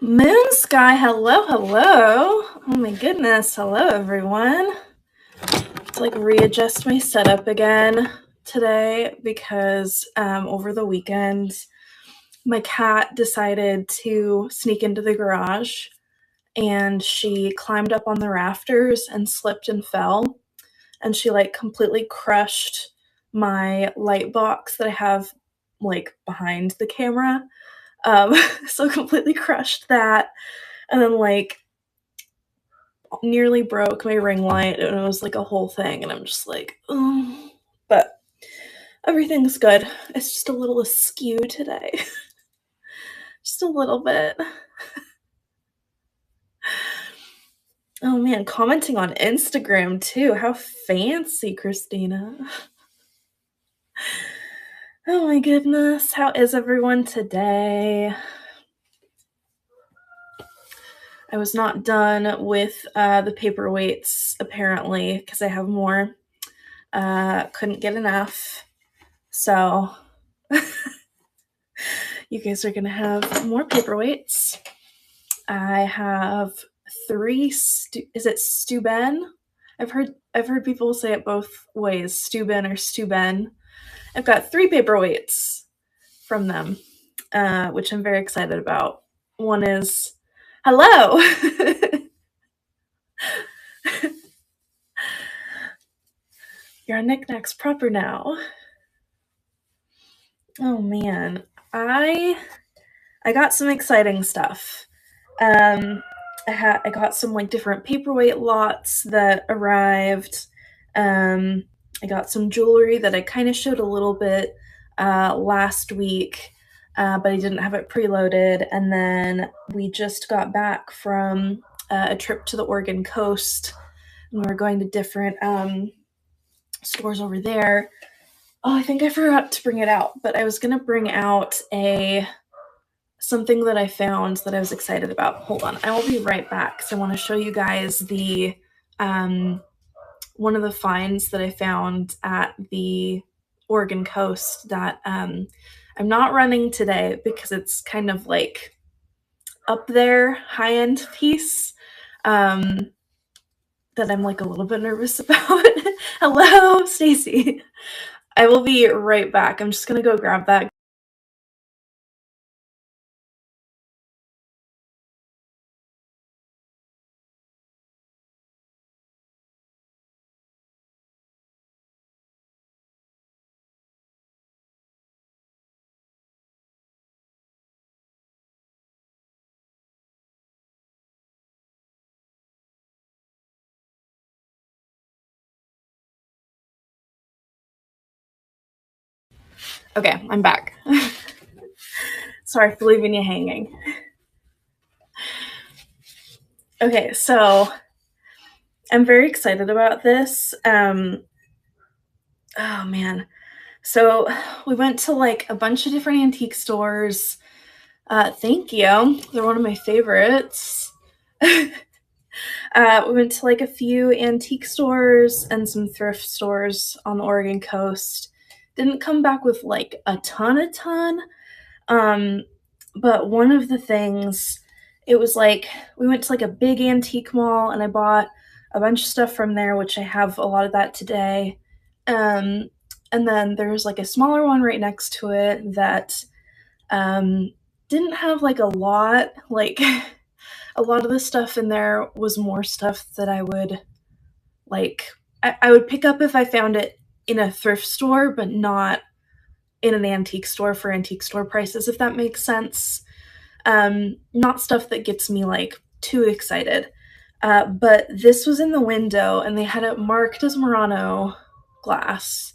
Moon Sky, hello, hello. Oh my goodness, hello everyone. To readjust my setup again today because over the weekend my cat decided to sneak into the garage and she climbed up on the rafters and slipped and fell, and she completely crushed my light box that I have behind the camera. So completely crushed that, and then nearly broke my ring light, and it was a whole thing, and I'm just oh. But everything's good. It's just a little askew today. Just a little bit. Oh man, commenting on Instagram too. How fancy, Christina. Oh my goodness. How is everyone today? I was not done with the Paperweights, apparently, because I have more. Couldn't get enough. So you guys are going to have more Paperweights. I have 3 is it Steuben? I've heard people say it both ways, Steuben or Steuben. I've got 3 Paperweights from them, which I'm very excited about. One is hello. You're on Knickknacks proper now. Oh man, I got some exciting stuff. I got some different paperweight lots that arrived. I got some jewelry that I kind of showed a little bit last week, but I didn't have it preloaded. And then we just got back from a trip to the Oregon coast, and we were going to different stores over there. Oh, I think I forgot to bring it out, but I was going to bring out something that I found that I was excited about. Hold on, I will be right back because I want to show you guys the one of the finds that I found at the Oregon coast that I'm not running today because it's kind of up there, high-end piece that I'm a little bit nervous about. Hello, Stacy. I will be right back. I'm just gonna go grab that. Okay, I'm back. Sorry for leaving you hanging. Okay, so I'm very excited about this. Oh man. So we went to a bunch of different antique stores. Thank you. They're one of my favorites. We went to a few antique stores and some thrift stores on the Oregon coast. Didn't come back with a ton. But one of the things, it was we went to a big antique mall, and I bought a bunch of stuff from there, which I have a lot of that today. And then there's a smaller one right next to it that didn't have a lot. A lot of the stuff in there was more stuff that I would I would pick up if I found it in a thrift store, but not in an antique store for antique store prices, if that makes sense. Not stuff that gets me too excited. But this was in the window, and they had it marked as Murano glass,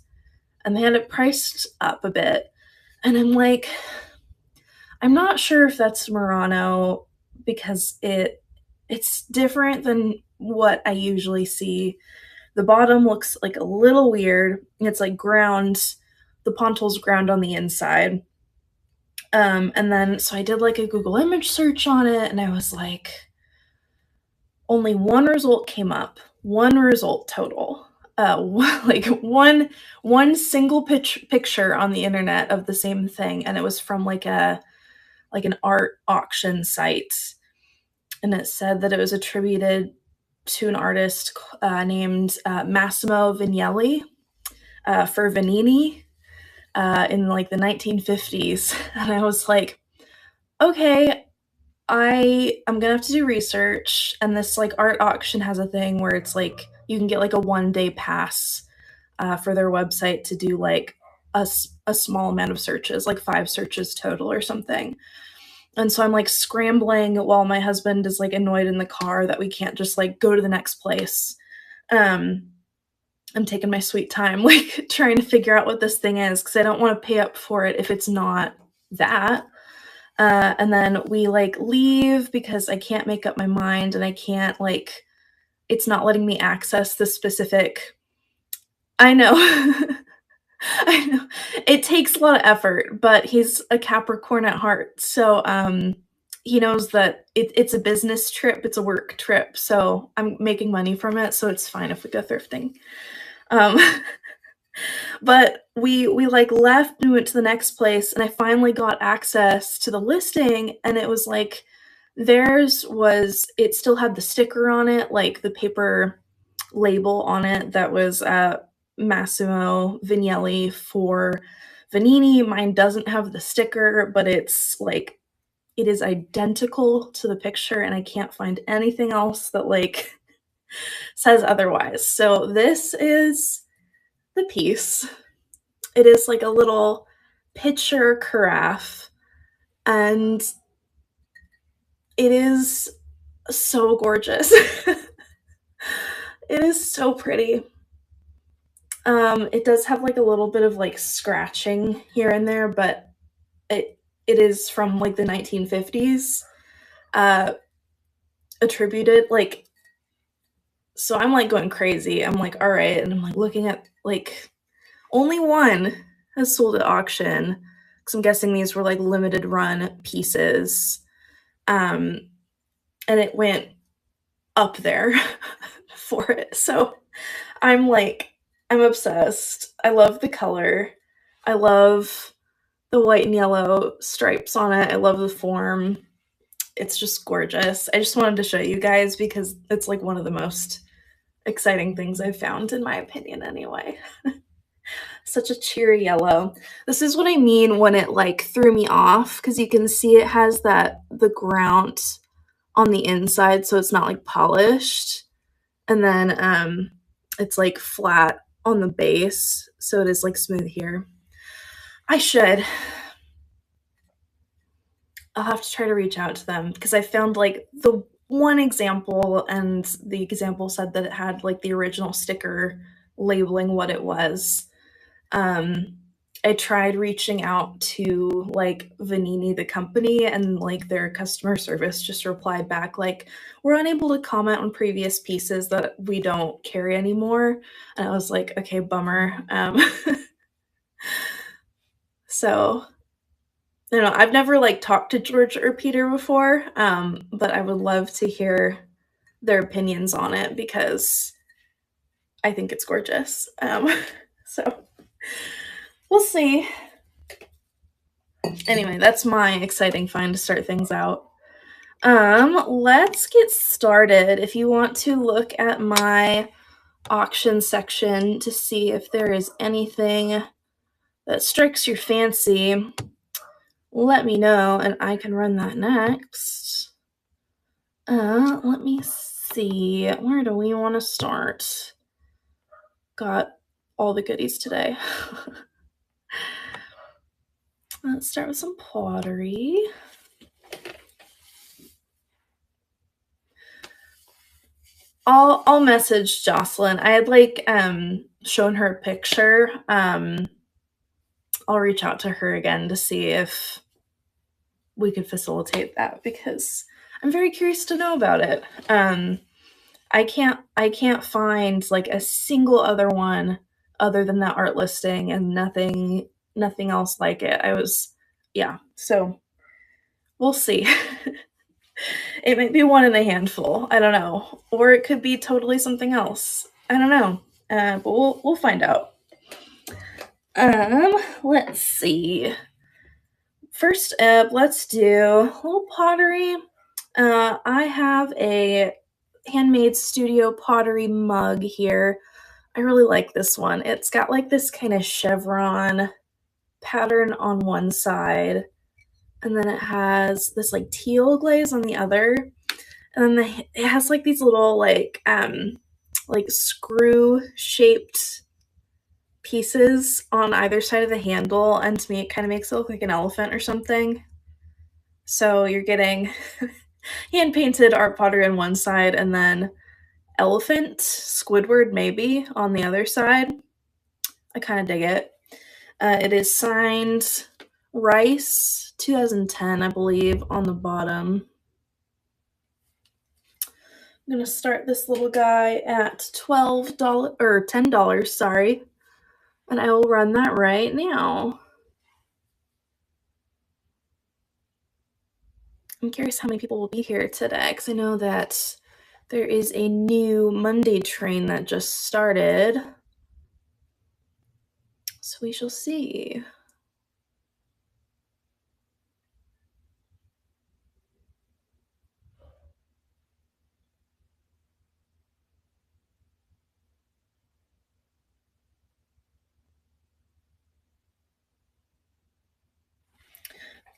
and they had it priced up a bit. And I'm not sure if that's Murano because it's different than what I usually see. The bottom looks a little weird. It's ground. The pontol's ground on the inside. And then, so I did a Google image search on it, and I was only one result came up. One result total. One single picture on the internet of the same thing, and it was from a like an art auction site, and it said that it was attributed to an artist named Massimo Vignelli for Vanini in like the 1950s. And I was like, okay, I'm gonna have to do research. And this like art auction has a thing where it's like you can get like a 1 day pass for their website to do like a small amount of searches, like 5 searches total or something. And so I'm like scrambling while my husband is like annoyed in the car that we can't just like go to the next place. Um, I'm taking my sweet time, like trying to figure out what this thing is because I don't want to pay up for it if it's not that. And then we like leave because I can't make up my mind and I can't like, it's not letting me access the specific. I know. I know. It takes a lot of effort, but he's a Capricorn at heart. So he knows that it's a business trip, it's a work trip. So I'm making money from it. So it's fine if we go thrifting. Um, but we like left and we went to the next place and I finally got access to the listing and it was like theirs was it still had the sticker on it, like the paper label on it that was Massimo Vignelli for Vanini. Mine doesn't have the sticker, but it's like it is identical to the picture and I can't find anything else that like says otherwise. So this is the piece. It is like a little picture carafe and it is so gorgeous. It is so pretty. It does have like a little bit of like scratching here and there, but it is from like the 1950s, attributed like. So I'm like going crazy. I'm like, all right, and I'm like looking at like only one has sold at auction because I'm guessing these were like limited run pieces, and it went up there for it. So I'm like, I'm obsessed. I love the color. I love the white and yellow stripes on it. I love the form. It's just gorgeous. I just wanted to show you guys because it's like one of the most exciting things I've found, in my opinion, anyway. Such a cheery yellow. This is what I mean when it like threw me off because you can see it has the ground on the inside, so it's not like polished. And then it's like flat on the base, so it is like smooth here. I'll have to try to reach out to them because I found like the one example and the example said that it had like the original sticker labeling what it was. I tried reaching out to like Vanini, the company, and like their customer service just replied back like, we're unable to comment on previous pieces that we don't carry anymore. And I was like, okay, bummer. So I don't know. I've never like talked to George or Peter before, but I would love to hear their opinions on it because I think it's gorgeous. So we'll see. Anyway, that's my exciting find to start things out. Let's get started. If you want to look at my auction section to see if there is anything that strikes your fancy, let me know and I can run that next. Let me see. Where do we want to start? Got all the goodies today. Let's start with some pottery. I'll message Jocelyn. I had like shown her a picture. I'll reach out to her again to see if we could facilitate that because I'm very curious to know about it. I can't find like a single other one other than that art listing and nothing else like it. So we'll see. It might be one in a handful. I don't know. Or it could be totally something else. I don't know. But we'll find out. Let's see. First up, let's do a little pottery. I have a handmade studio pottery mug here. I really like this one. It's got like this kind of chevron pattern on one side, and then it has this like teal glaze on the other, and then it has like these little like screw shaped pieces on either side of the handle, and to me it kind of makes it look like an elephant or something. So you're getting hand painted art pottery on one side and then elephant, Squidward maybe on the other side. I kind of dig it. It is signed Rice 2010, I believe, on the bottom. I'm gonna start this little guy at $12 or $10, sorry, and I will run that right now. I'm curious how many people will be here today because I know that there is a new Monday train that just started. So we shall see.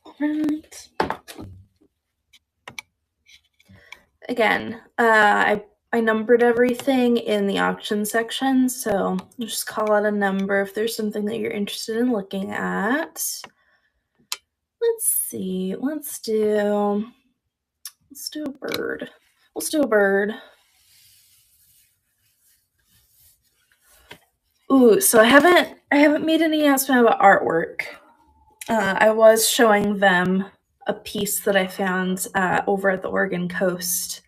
All right. Again, I numbered everything in the auction section, so just call out a number if there's something that you're interested in looking at. Let's see. Let's do a bird. Let's do a bird. Ooh, so I haven't made any announcement about artwork. I was showing them a piece that I found over at the Oregon coast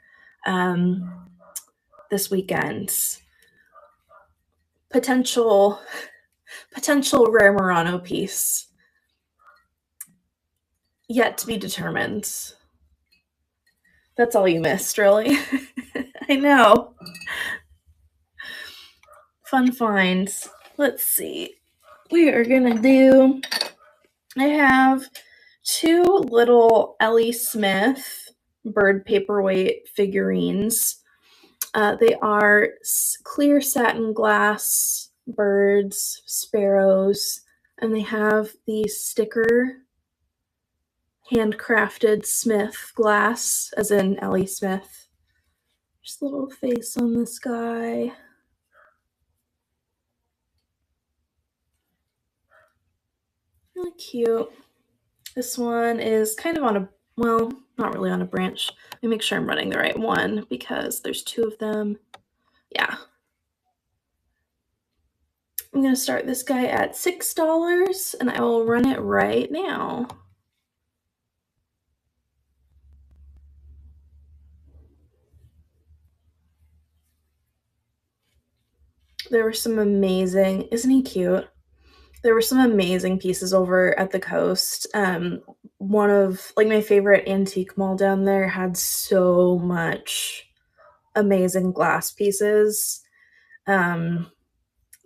this weekend. Potential rare Murano piece. Yet to be determined. That's all you missed, really. I know. Fun finds. Let's see. We are gonna do. I have two little Ellie Smith bird paperweight figurines. They are clear satin glass birds, sparrows, and they have the sticker handcrafted Smith glass, as in Ellie Smith. Just a little face on this guy. Really cute. This one is kind of on a, well, not really on a branch. Let me make sure I'm running the right one because there's two of them. Yeah. I'm going to start this guy at $6 and I will run it right now. There were some amazing, isn't he cute? There were some amazing pieces over at the coast. One of like my favorite antique mall down there had so much amazing glass pieces. There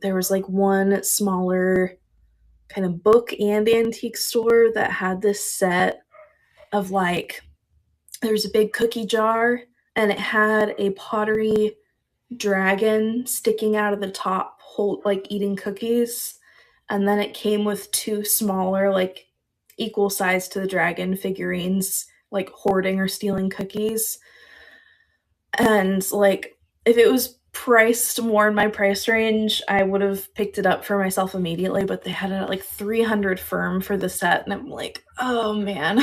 was like one smaller kind of book and antique store that had this set of like, there was a big cookie jar and it had a pottery dragon sticking out of the top, like eating cookies. And then it came with two smaller, like equal size to the dragon figurines, like hoarding or stealing cookies. And like, if it was priced more in my price range, I would have picked it up for myself immediately, but they had it at like 300 firm for the set. And I'm like, oh man,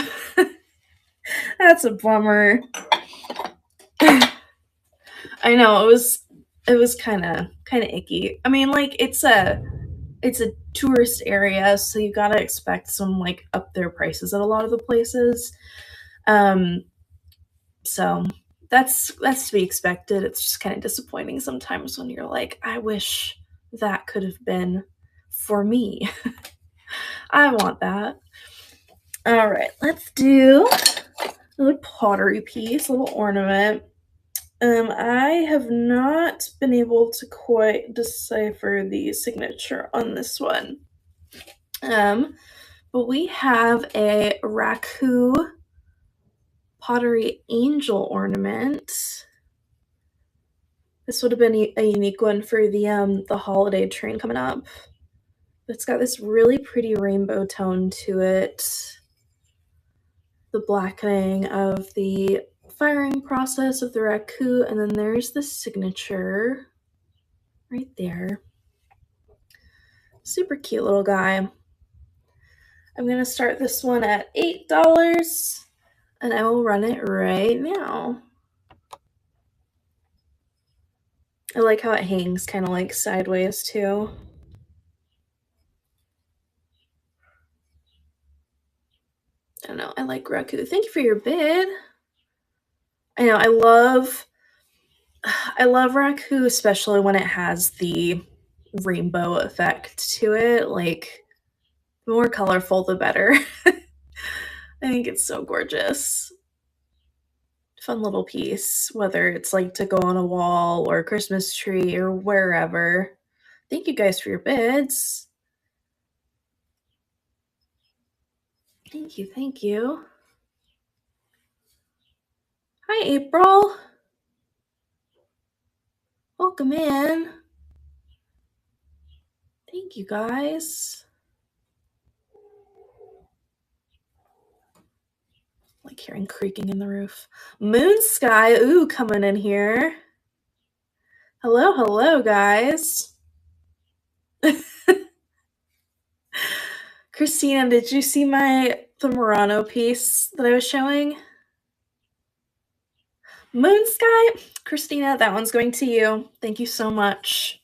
that's a bummer. I know it was kind of icky. I mean, like it's a tourist area, so you gotta expect some like up there prices at a lot of the places. So that's to be expected. It's just kind of disappointing sometimes when you're like, I wish that could have been for me. I want that. All right, let's do a little pottery piece, a little ornament. I have not been able to quite decipher the signature on this one. But we have a Raku pottery angel ornament. This would have been a unique one for the holiday train coming up. It's got this really pretty rainbow tone to it. The blackening of the firing process of the Raku, and then there's the signature right there. Super cute little guy. I'm going to start this one at $8, and I will run it right now. I like how it hangs kind of like sideways too. I don't know, I like Raku. Thank you for your bid. I know, I love Raku, especially when it has the rainbow effect to it. Like, the more colorful, the better. I think it's so gorgeous. Fun little piece, whether it's like to go on a wall or a Christmas tree or wherever. Thank you guys for your bids. Thank you, thank you. Hi, April. Welcome in. Thank you, guys. Like hearing creaking in the roof. Moon Sky, ooh, coming in here. Hello, hello, guys. Christina, did you see the Murano piece that I was showing? Moon Sky, Christina, that one's going to you. Thank you so much.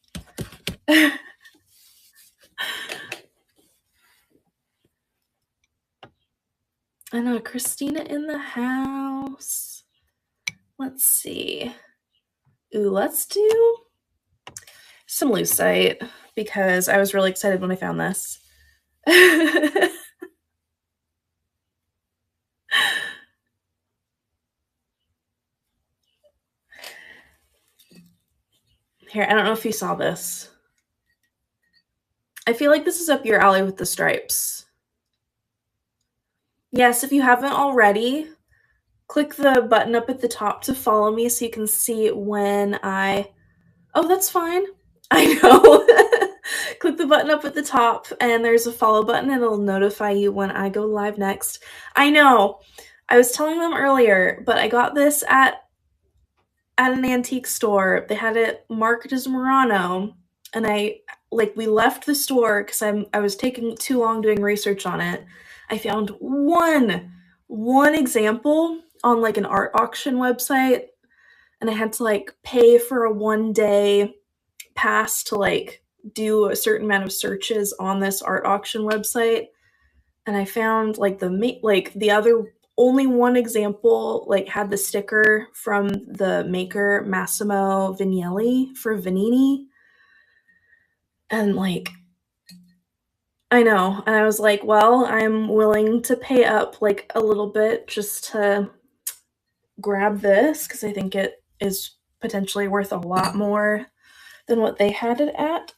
I know, Christina in the house. Let's see. Ooh, let's do some lucite because I was really excited when I found this. Here, I don't know if you saw this. I feel like this is up your alley with the stripes. Yes, if you haven't already, click the button up at the top to follow me so you can see when I... Oh, that's fine. I know. Click the button up at the top and there's a follow button and it'll notify you when I go live next. I know. I was telling them earlier, but I got this at an antique store. They had it marked as Murano, and we left the store because I was taking too long doing research on it. I found one example on like an art auction website, and I had to like pay for a 1-day pass to like do a certain amount of searches on this art auction website. And I found like the other only one example like had the sticker from the maker Massimo Vignelli for Vanini. And like, I know. And I was like, well, I'm willing to pay up like a little bit just to grab this because I think it is potentially worth a lot more than what they had it at.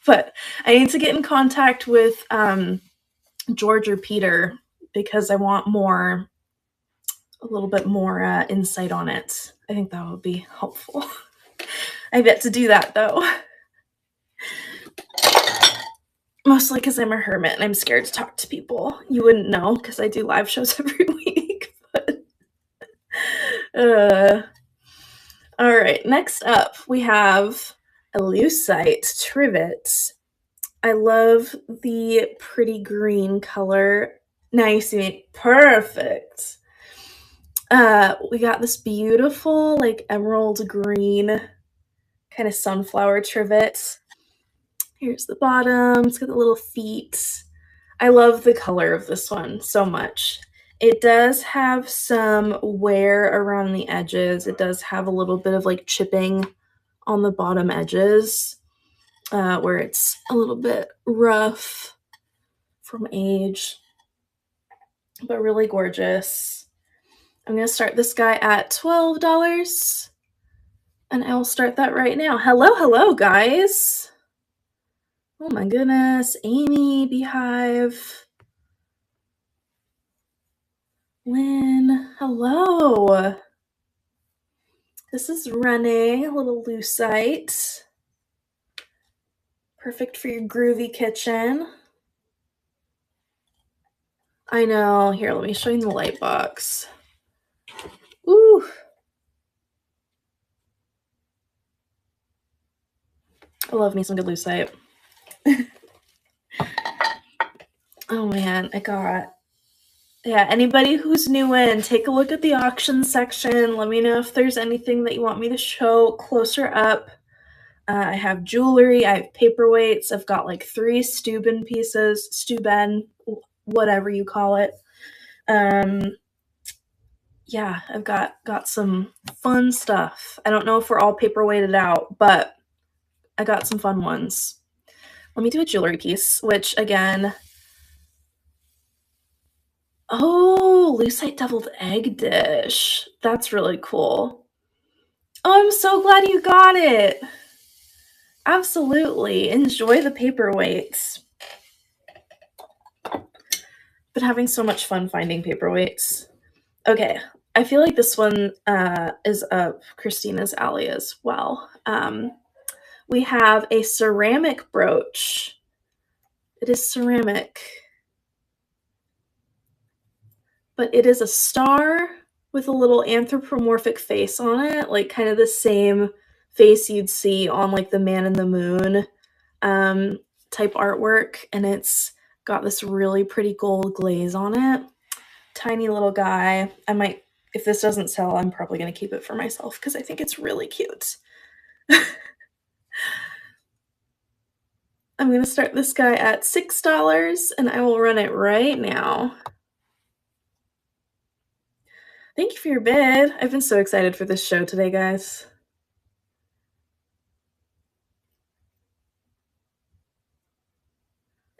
But I need to get in contact with George or Peter because I want a little bit more insight on it. I think that would be helpful. I've yet to do that though. Mostly because I'm a hermit and I'm scared to talk to people. You wouldn't know because I do live shows every week. But, all right, next up we have a lucite trivet. I love the pretty green color. Now you see me. Perfect. We got this beautiful, like, emerald green kind of sunflower trivet. Here's the bottom. It's got the little feet. I love the color of this one so much. It does have some wear around the edges. It does have a little bit of, like, chipping on the bottom edges, where it's a little bit rough from age, but really gorgeous. I'm going to start this guy at $12, and I will start that right now. Hello, guys. Oh my goodness. Amy, Beehive. Lynn, hello. This is running, a little lucite. Perfect for your groovy kitchen. I know. Here, let me show you the light box. Ooh. I love me some good lucite. Oh man, anybody who's new in, take a look at the auction section. Let me know if there's anything that you want me to show closer up. I have jewelry, I have paperweights, I've got like 3 Steuben pieces, Steuben, whatever you call it. Yeah, I've got some fun stuff. I don't know if we're all paperweighted out, but I got some fun ones. Let me do a jewelry piece, which again, oh, lucite deviled egg dish. That's really cool. Oh, I'm so glad you got it. Absolutely. Enjoy the paperweights. Been having so much fun finding paperweights. Okay, I feel like this one is up Christina's alley as well. We have a ceramic brooch. It is ceramic, but it is a star with a little anthropomorphic face on it, like kind of the same face you'd see on like the Man in the Moon type artwork, and it's got this really pretty gold glaze on it. Tiny little guy. I might, if this doesn't sell, I'm probably going to keep it for myself because I think it's really cute. I'm going to start this guy at $6 and I will run it right now. Thank you for your bid. I've been so excited for this show today, guys.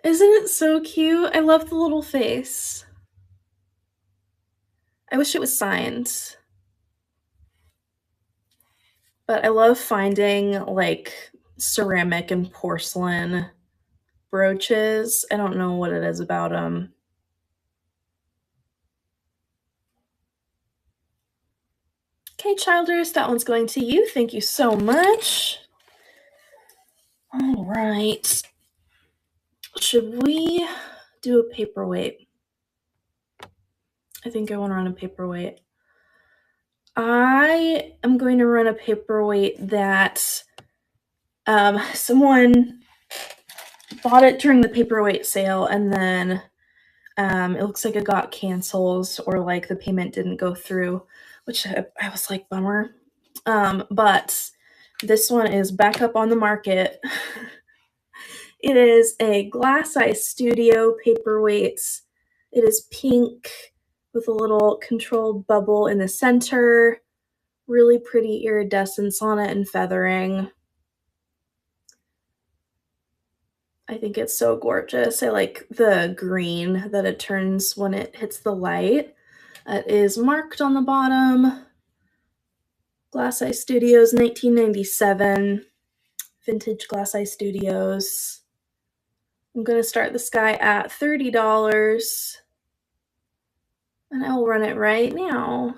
Isn't it so cute? I love the little face. I wish it was signed. But I love finding like ceramic and porcelain brooches. I don't know what it is about them. Okay, Childers, that one's going to you. Thank you so much. All right. Should we do a paperweight? I think I want to run a paperweight. I am going to run a paperweight that someone bought it during the paperweight sale, and then it looks like it got canceled or like the payment didn't go through, which I was like, bummer. But this one is back up on the market. It is a Glass Eye Studio paperweight. It is pink with a little controlled bubble in the center. Really pretty iridescence on it and feathering. I think it's so gorgeous. I like the green that it turns when it hits the light. It is marked on the bottom. Glass Eye Studios, 1997. Vintage Glass Eye Studios. I'm going to start this guy at $30. And I will run it right now.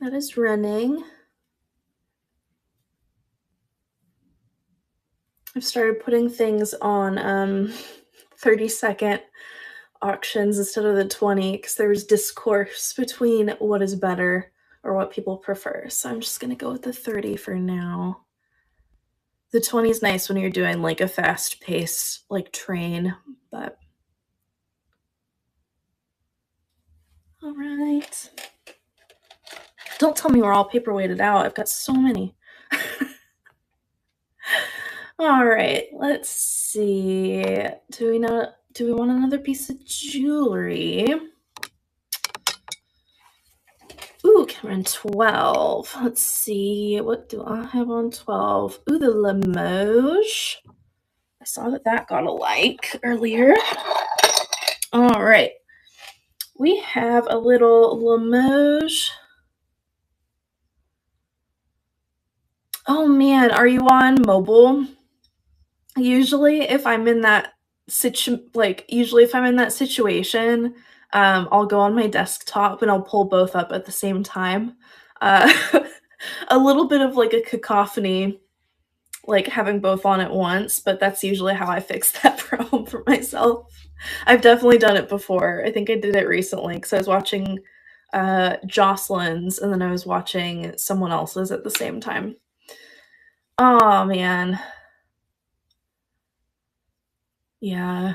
That is running. I've started putting things on 30-second auctions instead of the 20 because there was discourse between what is better or what people prefer. So I'm just going to go with the 30 for now. The 20 is nice when you're doing like a fast pace, like train, but all right. Don't tell me we're all paperweighted out. I've got so many. All right, let's see. Do we want another piece of jewelry? Ooh, can run 12. Let's see. What do I have on 12? Ooh, the Limoges. I saw that got a like earlier. All right. We have a little Limoges. Oh man, are you on mobile? Usually if I'm in that usually if I'm in that situation, I'll go on my desktop and I'll pull both up at the same time. Uh, a little bit of, like, a cacophony, like, having both on at once, but that's usually how I fix that problem for myself. I've definitely done it before. I think I did it recently because I was watching, Jocelyn's, and then I was watching someone else's at the same time. Oh man. Yeah.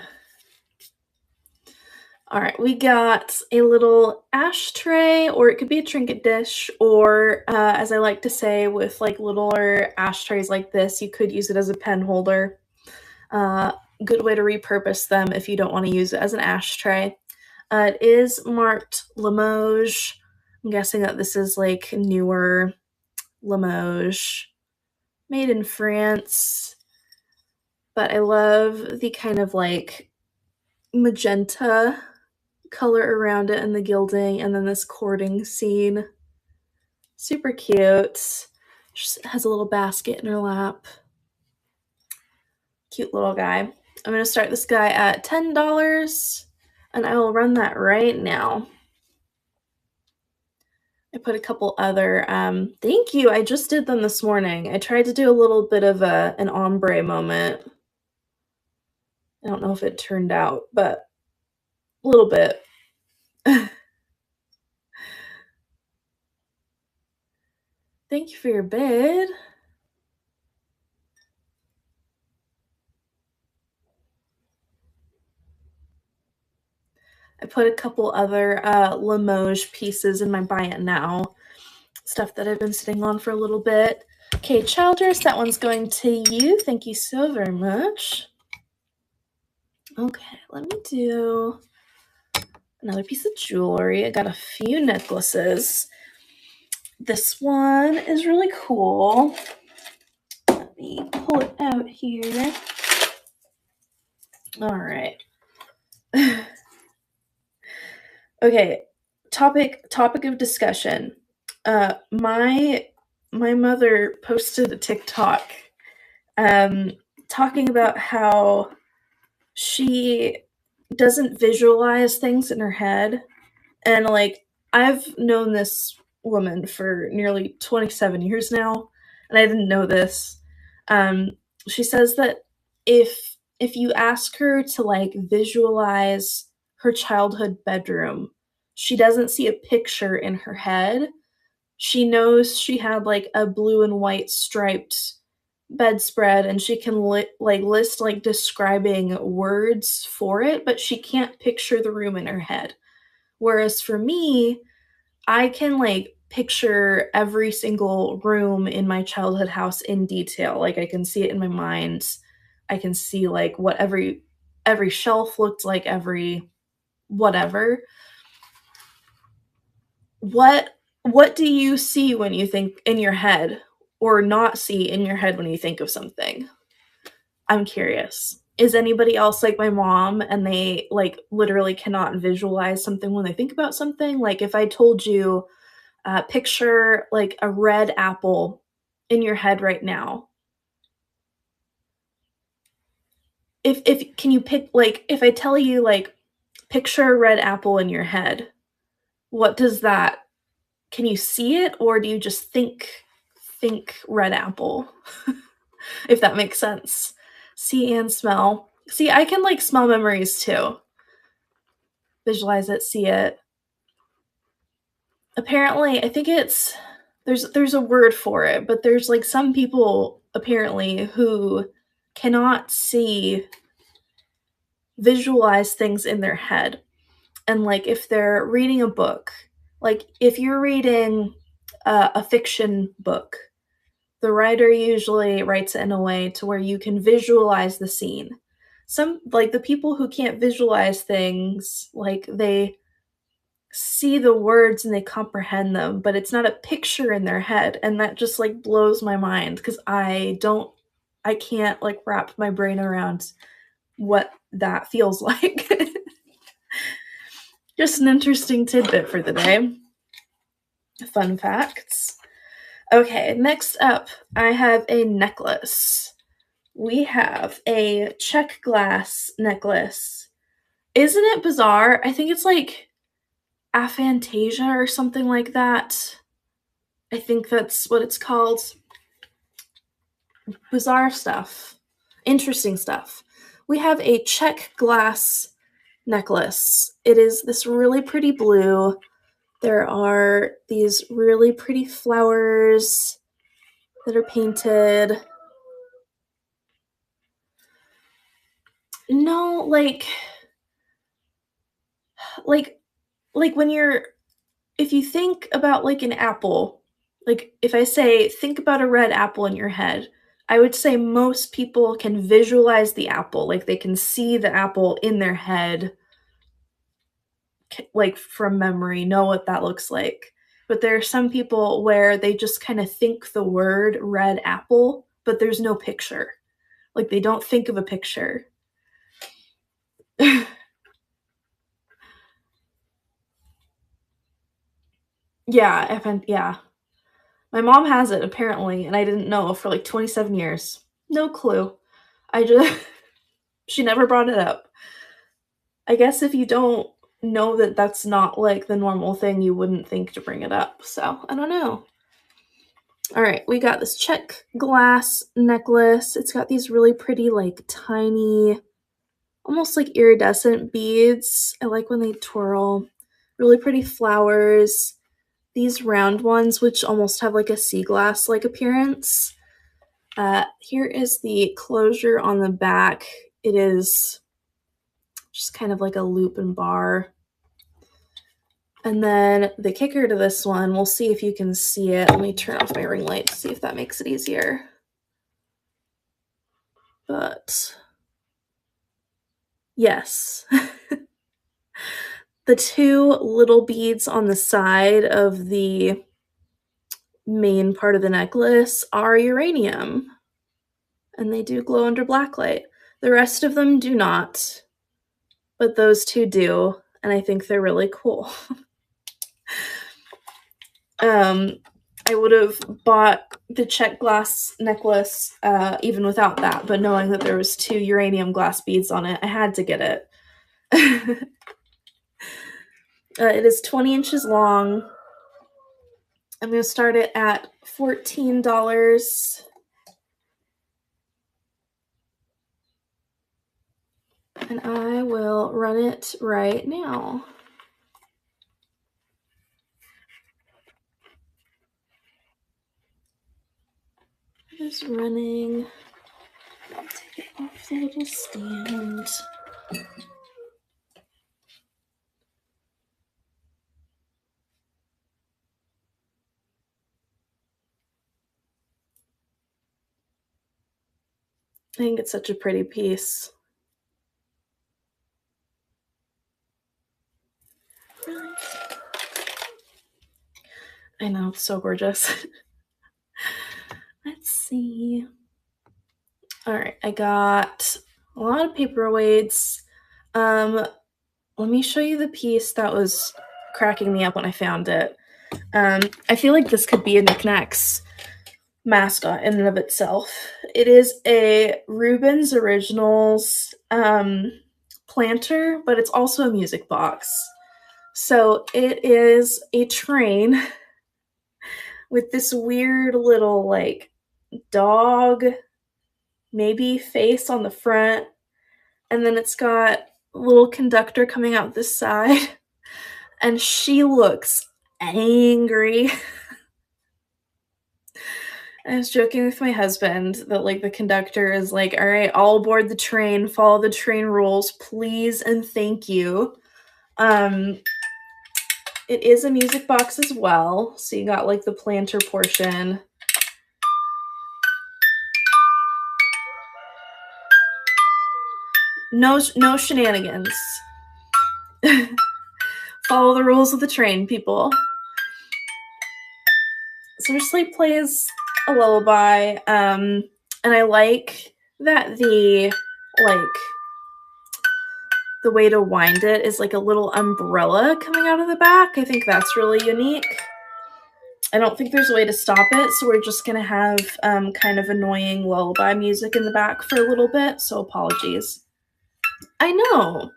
Alright, we got a little ashtray, or it could be a trinket dish, or, as I like to say, with, like, littler ashtrays like this, you could use it as a pen holder. Uh, Good way to repurpose them if you don't wanna use it as an ashtray. It is marked Limoges. I'm guessing that this is, like, newer Limoges, made in France, but I love the kind of, like, magenta color around it and the gilding, and then this courting scene. Super cute. Just has a little basket in her lap. Cute little guy. I'm gonna start this guy at $10, and I will run that right now. I put a couple other, thank you, I just did them this morning. I tried to do a little bit of an ombre moment. I don't know if it turned out, but a little bit. Thank you for your bid. I put a couple other Limoges pieces in my buy it now stuff that I've been sitting on for a little bit. Okay, Childress, that one's going to you. Thank you so very much. Okay, let me do another piece of jewelry. I got a few necklaces. This one is really cool. Let me pull it out here. All right. Okay, topic of discussion. My mother posted a TikTok talking about how she doesn't visualize things in her head. And, like, I've known this woman for nearly 27 years now, and I didn't know this. Um, she says that if you ask her to, like, visualize her childhood bedroom, she doesn't see a picture in her head. She knows she had, like, a blue and white striped bedspread, and she can list, like, describing words for it, but she can't picture the room in her head. Whereas for me, I can, like, picture every single room in my childhood house in detail. Like, I can see it in my mind. I can see, like, what every shelf looked like, every whatever. What do you see when you think in your head, or not see in your head when you think of something? I'm curious. Is anybody else like my mom and they, like, literally cannot visualize something when they think about something? Like, if I told you, picture, like, a red apple in your head right now. If can you pick, like, if I tell you, like, picture a red apple in your head, what does that can you see it, or do you just think red apple? If that makes sense. See and smell. See, I can, like, smell memories too. Visualize it, see it. Apparently, I think it's there's a word for it, but there's, like, some people apparently who cannot visualize things in their head. And, like, if they're reading a book, like, if you're reading a fiction book, the writer usually writes it in a way to where you can visualize the scene. Some, like, the people who can't visualize things, like, they see the words and they comprehend them, but it's not a picture in their head, and that just, like, blows my mind because I can't, like, wrap my brain around what that feels like. Just an interesting tidbit for the day. Fun facts. Okay, next up, I have a necklace. we have a check glass necklace. Isn't it bizarre? I think it's like aphantasia or something like that. I think that's what it's called. Bizarre stuff. Interesting stuff. We have a check glass necklace. It is this really pretty blue. There are these really pretty flowers that are painted. No, like like when you're if you think about like an apple, like if I say think about a red apple in your head, I would say most people can visualize the apple, like they can see the apple in their head, like from memory, know what that looks like. But there are some people where they just kind of think the word red apple, but there's no picture. Like they don't think of a picture. Yeah. My mom has it apparently, and I didn't know for like 27 years. No clue. I just she never brought it up. I guess if you don't know that that's not like the normal thing, you wouldn't think to bring it up. So, I don't know. All right, we got this check glass necklace. It's got these really pretty, like tiny, almost like iridescent beads. I like when they twirl. Really pretty flowers. These round ones, which almost have like a sea glass like appearance. Here is the closure on the back. It is just kind of like a loop and bar. And then the kicker to this one, we'll see if you can see it. Let me turn off my ring light to see if that makes it easier. But yes. The two little beads on the side of the main part of the necklace are uranium. And they do glow under blacklight. The rest of them do not, but those two do, and I think they're really cool. I would have bought the check glass necklace even without that, but knowing that there was two uranium glass beads on it, I had to get it. It is 20 inches long. I'm going to start it at $14. And I will run it right now. It is running. Take it off the little stand. I think it's such a pretty piece. I know, it's so gorgeous. Let's see. All right, I got a lot of paperweights. Let me show you the piece that was cracking me up when I found it. I feel like this could be a Knickknacks mascot in and of itself. It is a Rubens Originals planter, but it's also a music box. So it is a train with this weird little like dog maybe face on the front, and then it's got a little conductor coming out this side, and she looks angry. I was joking with my husband that like the conductor is like, all right, all aboard the train, follow the train rules, please and thank you. It is a music box as well, so you got like the planter portion. No shenanigans. Follow the rules of the train, people. So it just like plays a lullaby, and I like that the way to wind it is like a little umbrella coming out of the back. I think that's really unique. I don't think there's a way to stop it, so we're just gonna have kind of annoying lullaby music in the back for a little bit, so apologies. I know.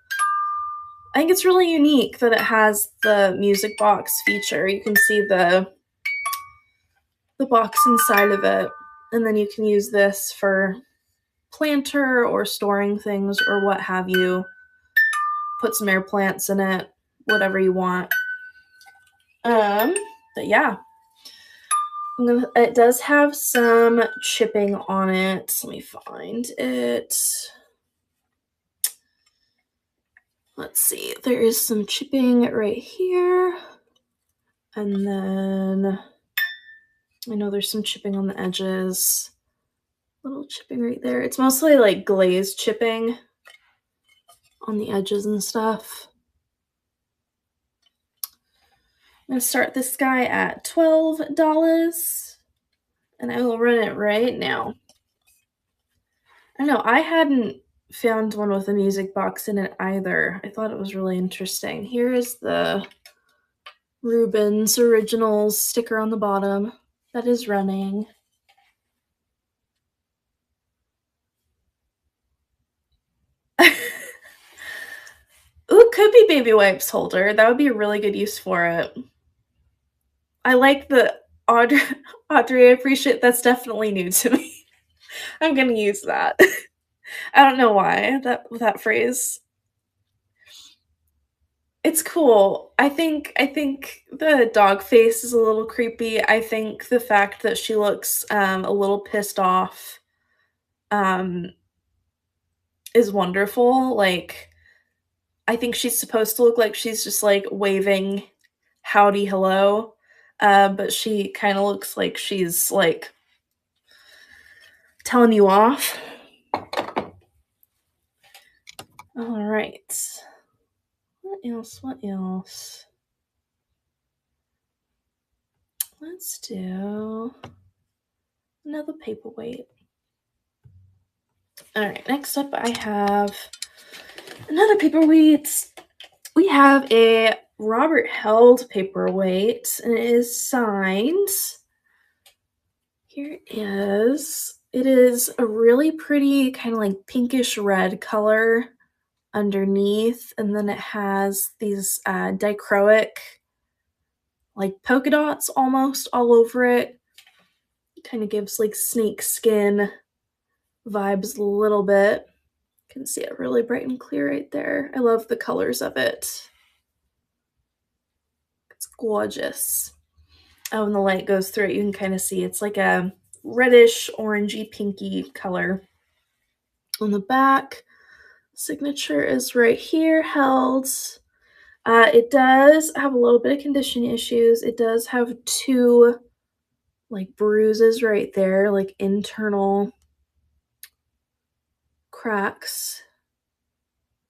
I think it's really unique that it has the music box feature. You can see the box inside of it, and then you can use this for planter or storing things or what have you. Put some air plants in it, whatever you want. But yeah. It does have some chipping on it. Let me find it. Let's see. There is some chipping right here. And then I know there's some chipping on the edges. Little chipping right there. It's mostly like glazed chipping on the edges and stuff. I'm going to start this guy at $12, and I will run it right now. I know, I hadn't found one with a music box in it either. I thought it was really interesting. Here is the Rubens Originals sticker on the bottom that is running. Ooh, could be baby wipes holder. That would be a really good use for it. I like the Audrey, I appreciate that's definitely new to me. I'm gonna use that. I don't know why that phrase. It's cool. I think the dog face is a little creepy. I think the fact that she looks a little pissed off um is wonderful. Like I think she's supposed to look like she's just like waving howdy hello. But she kind of looks like she's like telling you off. All right. What else? What else? Let's do another paperweight. All right, next up I have another paperweight. We have a Robert Held paperweight, and it is signed. Here it is. It is a really pretty kind of like pinkish red color underneath, and then it has these dichroic like polka dots almost all over it. Kind of gives like snake skin vibes a little bit. You can see it really bright and clear right there. I love the colors of it. It's gorgeous. Oh, and the light goes through it. You can kind of see it's like a reddish, orangey, pinky color. On the back, signature is right here, held. It does have a little bit of condition issues. It does have two like bruises right there, like internal cracks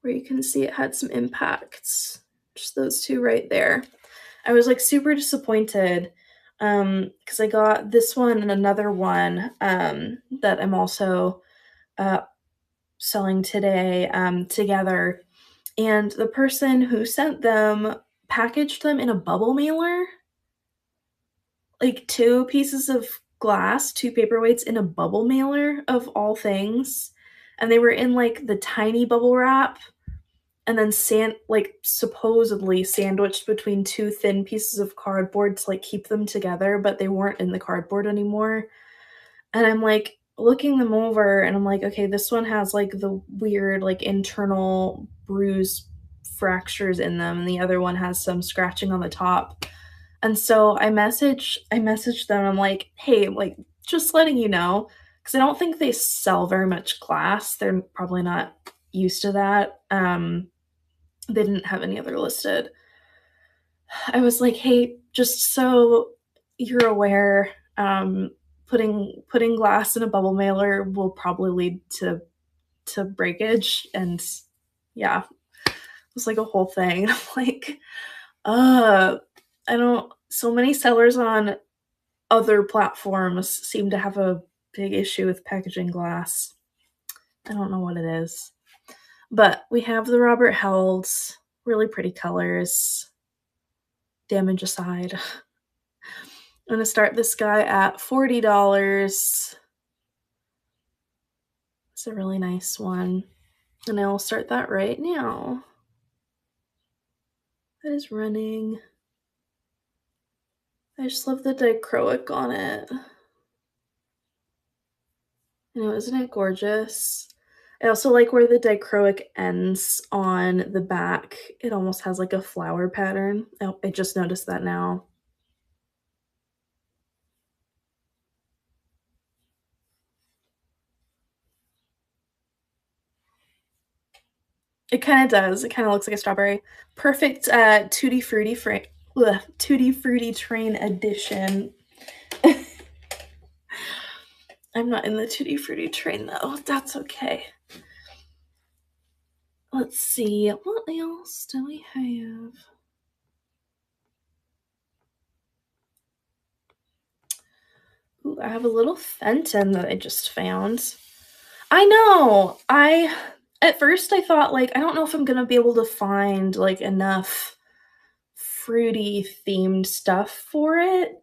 where you can see it had some impacts. Just those two right there. I was like super disappointed because I got this one and another one that I'm also selling today together. And the person who sent them packaged them in a bubble mailer. Like 2 pieces of glass, 2 paperweights in a bubble mailer of all things. And they were in like the tiny bubble wrap and then supposedly sandwiched between 2 thin pieces of cardboard to like keep them together, but they weren't in the cardboard anymore. And I'm like looking them over and I'm like, okay, this one has like the weird like internal bruise fractures in them, and the other one has some scratching on the top. And so I messaged them. I'm like, hey, like just letting you know, because I don't think they sell very much glass. They're probably not used to that. They didn't have any other listed. I was like, hey, just so you're aware, putting glass in a bubble mailer will probably lead to breakage. And yeah, it was like a whole thing. I'm like, I don't, so many sellers on other platforms seem to have a big issue with packaging glass. I don't know what it is. But we have the Robert Helds, really pretty colors, damage aside. I'm gonna start this guy at $40. It's a really nice one. And I will start that right now. That is running. I just love the dichroic on it. I know, isn't it gorgeous? I also like where the dichroic ends on the back. It almost has like a flower pattern. Oh, I just noticed that now. It kinda does. It kinda looks like a strawberry. Perfect, Tutti Frutti Train edition. I'm not in the Tutti Frutti train, though. That's okay. Let's see, what else do we have? Ooh, I have a little Fenton that I just found. I know! At first, I thought, like, I don't know if I'm gonna be able to find, like, enough fruity-themed stuff for it.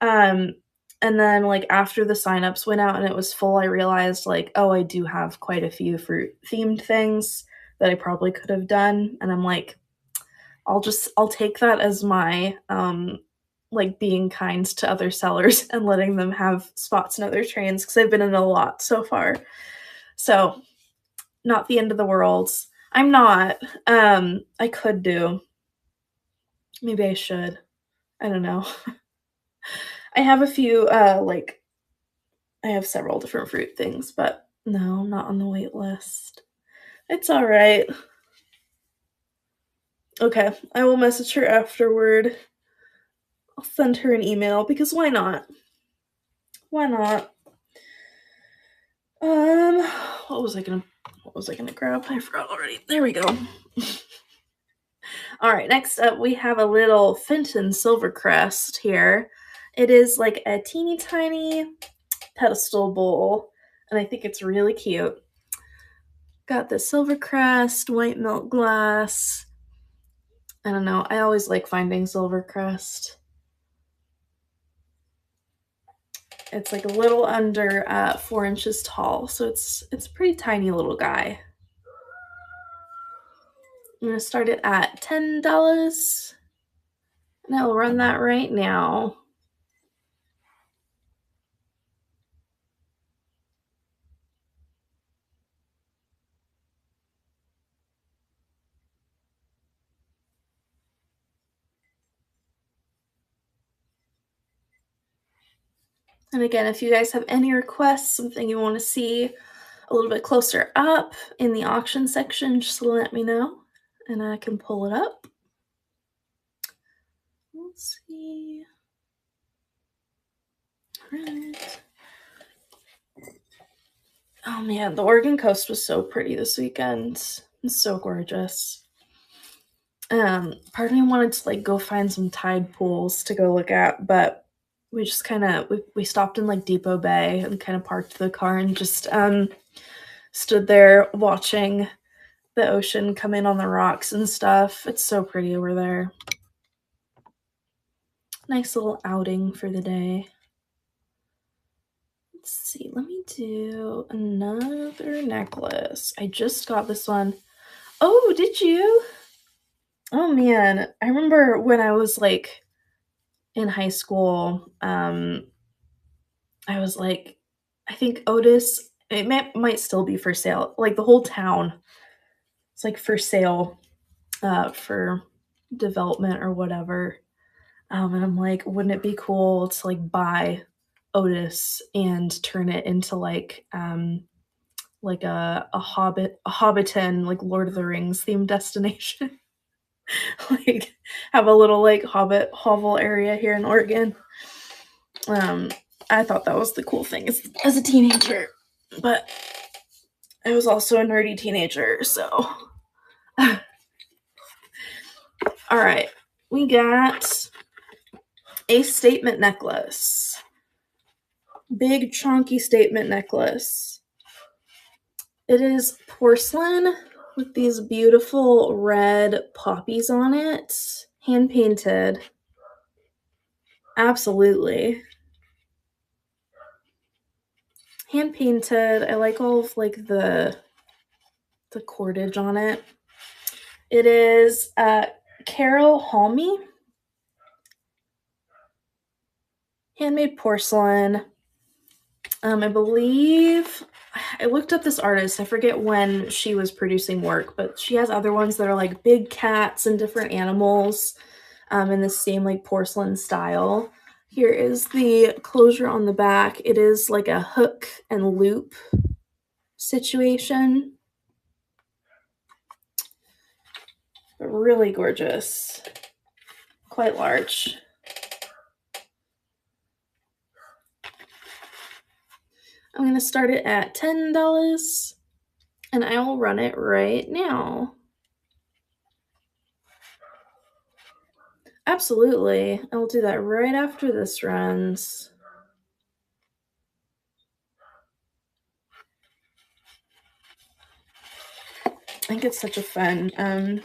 Um, and then, like, after the signups went out and it was full, I realized, like, oh, I do have quite a few fruit-themed things that I probably could have done, and I'm like, I'll take that as my, like, being kind to other sellers and letting them have spots in other trains because 'cause I've been in a lot so far. So, not the end of the world. I'm not. I could do. Maybe I should. I don't know. I have a few, I have several different fruit things, but no, I'm not on the wait list. It's alright. Okay, I will message her afterward. I'll send her an email because why not? Why not? Um, what was I gonna grab? I forgot already. There we go. Alright, next up we have a little Fenton Silvercrest here. It is like a teeny tiny pedestal bowl, and I think it's really cute. Got the Silvercrest, white milk glass. I don't know, I always like finding Silvercrest. It's like a little under 4 inches tall, so it's a pretty tiny little guy. I'm gonna start it at $10, and I will run that right now. And again, if you guys have any requests, something you want to see a little bit closer up in the auction section, just let me know and I can pull it up. Let's see. All right. Oh man, the Oregon coast was so pretty this weekend. It's so gorgeous. Part of me wanted to like go find some tide pools to go look at, but we just kind of we stopped in like Depot Bay and kind of parked the car and just stood there watching the ocean come in on the rocks and stuff. It's so pretty over there. Nice little outing for the day. Let's see, let me do another necklace. I just got this one. Oh, did you? Oh man, I remember when I was like in high school, I was like, I think Otis, might still be for sale. Like the whole town, it's like for sale, for development or whatever. And I'm like, wouldn't it be cool to like buy Otis and turn it into like a Hobbiton, like Lord of the Rings themed destination? Like have a little like Hobbit hovel area here in Oregon. Um, I thought that was the cool thing as a teenager, but I was also a nerdy teenager, so. All right, we got a statement necklace. Big, chunky statement necklace. It is porcelain with these beautiful red poppies on it, hand painted. Absolutely. Hand painted. I like all of like the cordage on it. It is Carol Halmy, handmade porcelain. I believe I looked up this artist. I forget when she was producing work, but she has other ones that are like big cats and different animals in the same like porcelain style. Here is the closure on the back. It is like a hook and loop situation. But really gorgeous. Quite large. I'm going to start it at $10 and I will run it right now. Absolutely. I will do that right after this runs. I think it's such a fun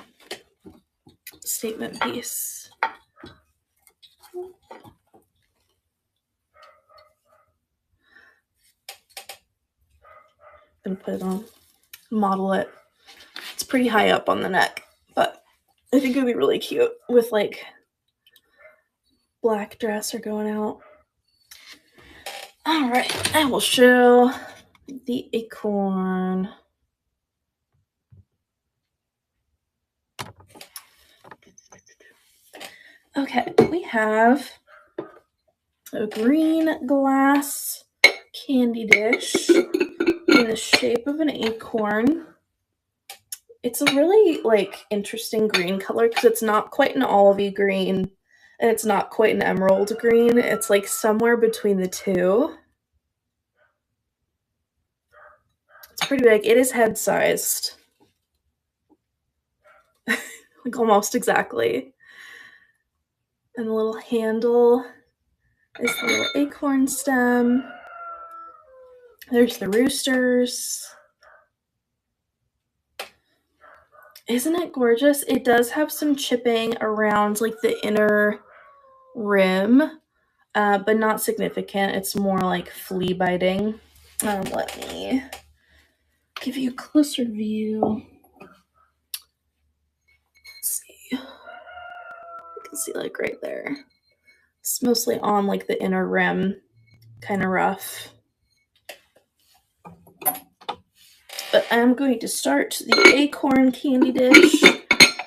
statement piece. I'm gonna put it on, model it. It's pretty high up on the neck, but I think it would be really cute with like black dress or going out. All right, I will show the acorn. Okay, we have a green glass candy dish in the shape of an acorn. It's a really like interesting green color because it's not quite an olivey green and it's not quite an emerald green. It's like somewhere between the two. It's pretty big. It is head sized. Like almost exactly. And the little handle is the little acorn stem. There's the roosters. Isn't it gorgeous? It does have some chipping around like the inner rim, but not significant. It's more like flea biting. Let me give you a closer view. Let's see. You can see like right there. It's mostly on like the inner rim, kind of rough. But I'm going to start the acorn candy dish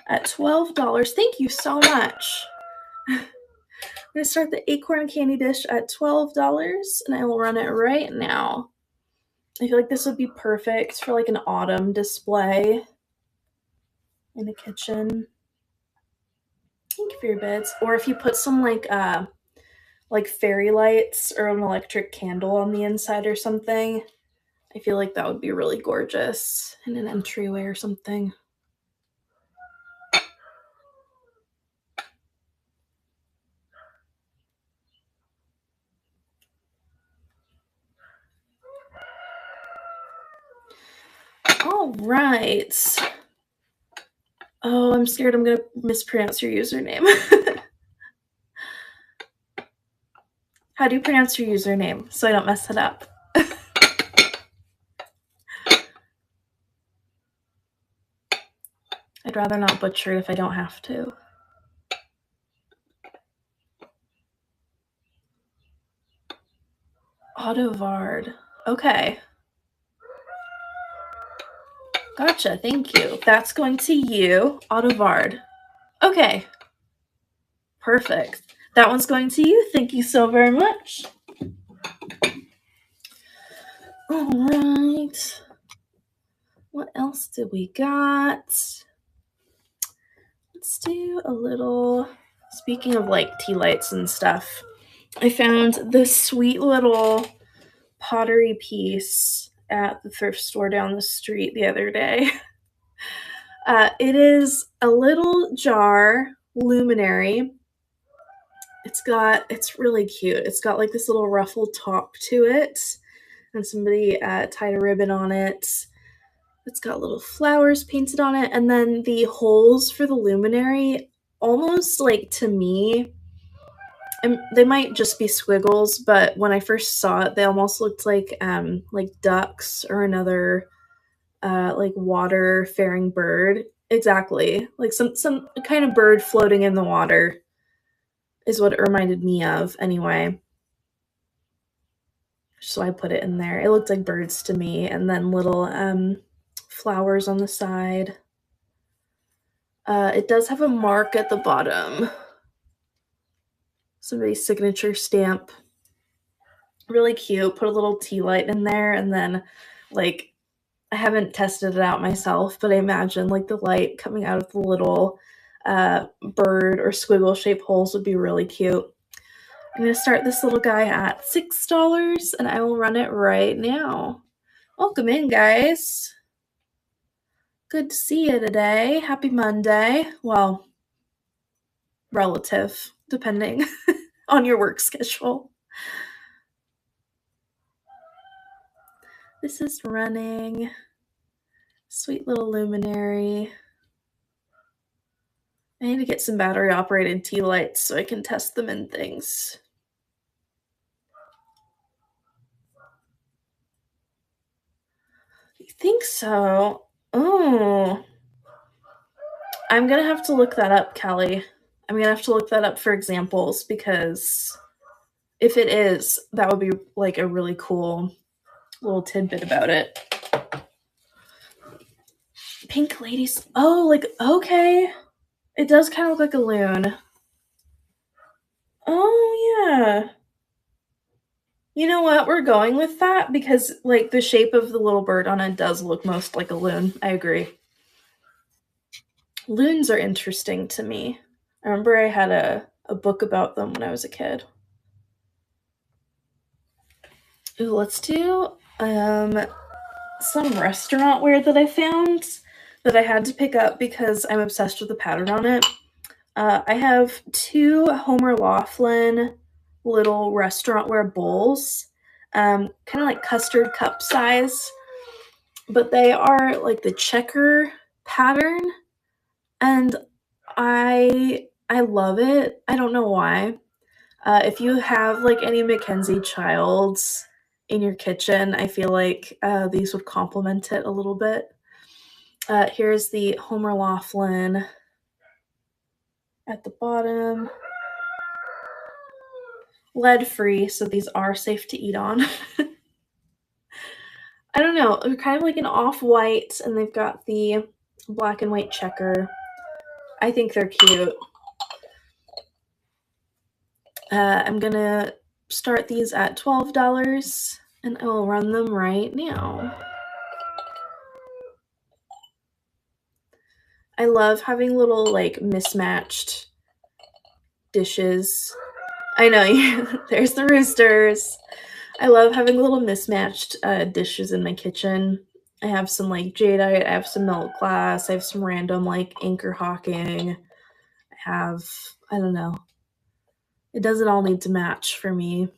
at $12. Thank you so much. I'm going to start the acorn candy dish at $12 and I will run it right now. I feel like this would be perfect for like an autumn display in the kitchen. Thank you for your bids. Or if you put some like fairy lights or an electric candle on the inside or something, I feel like that would be really gorgeous in an entryway or something. All right. Oh, I'm scared I'm going to mispronounce your username. How do you pronounce your username so I don't mess it up? I'd rather not butcher it if I don't have to. Autovard. Okay. Gotcha. Thank you. That's going to you, Autovard. Okay. Perfect. That one's going to you. Thank you so very much. All right. What else did we got? Let's do a little, speaking of like tea lights and stuff, I found this sweet little pottery piece at the thrift store down the street the other day. It is a little jar luminary. It's really cute. It's got like this little ruffled top to it, and somebody tied a ribbon on it. It's got little flowers painted on it, and then the holes for the luminary almost like, to me, And they might just be squiggles, but when I first saw it, they almost looked like ducks or another like water faring bird. Exactly, like some kind of bird floating in the water is what it reminded me of. Anyway, so I put it in there. It looked like birds to me, and then little flowers on the side. It does have a mark at the bottom. Somebody's signature stamp. Really cute. Put a little tea light in there, and then, like, I haven't tested it out myself, but I imagine, like, the light coming out of the little bird or squiggle shaped holes would be really cute. I'm going to start this little guy at $6, and I will run it right now. Welcome in, guys. Good to see you today. Happy Monday. Well, relative, depending on your work schedule. This is running. Sweet little luminary. I need to get some battery operated tea lights so I can test them in things. You think so? Oh. I'm gonna have to look that up, Kelly. I'm gonna have to look that up for examples because if it is, that would be like a really cool little tidbit about it. Pink ladies. Oh, like, okay. It does kind of look like a loon. Oh, yeah. You know what? We're going with that because, like, the shape of the little bird on it does look most like a loon. I agree. Loons are interesting to me. I remember I had a book about them when I was a kid. Ooh, let's do some restaurant wear that I found that I had to pick up because I'm obsessed with the pattern on it. I have 2 Homer Laughlin little restaurant wear bowls, kind of like custard cup size, but they are like the checker pattern, and I love it. I don't know why. If you have like any Mackenzie Childs in your kitchen, I feel like these would complement it a little bit. Here's the Homer Laughlin at the bottom. Lead free, so these are safe to eat on. I don't know, they're kind of like an off-white, and they've got the black and white checker. I think they're cute. I'm gonna start these at $12, and I will run them right now. I love having little, like, mismatched dishes. I know, there's the roosters. I love having little mismatched dishes in my kitchen. I have some like jadeite, I have some milk glass, I have some random like anchor hawking. I have, I don't know. It doesn't all need to match for me.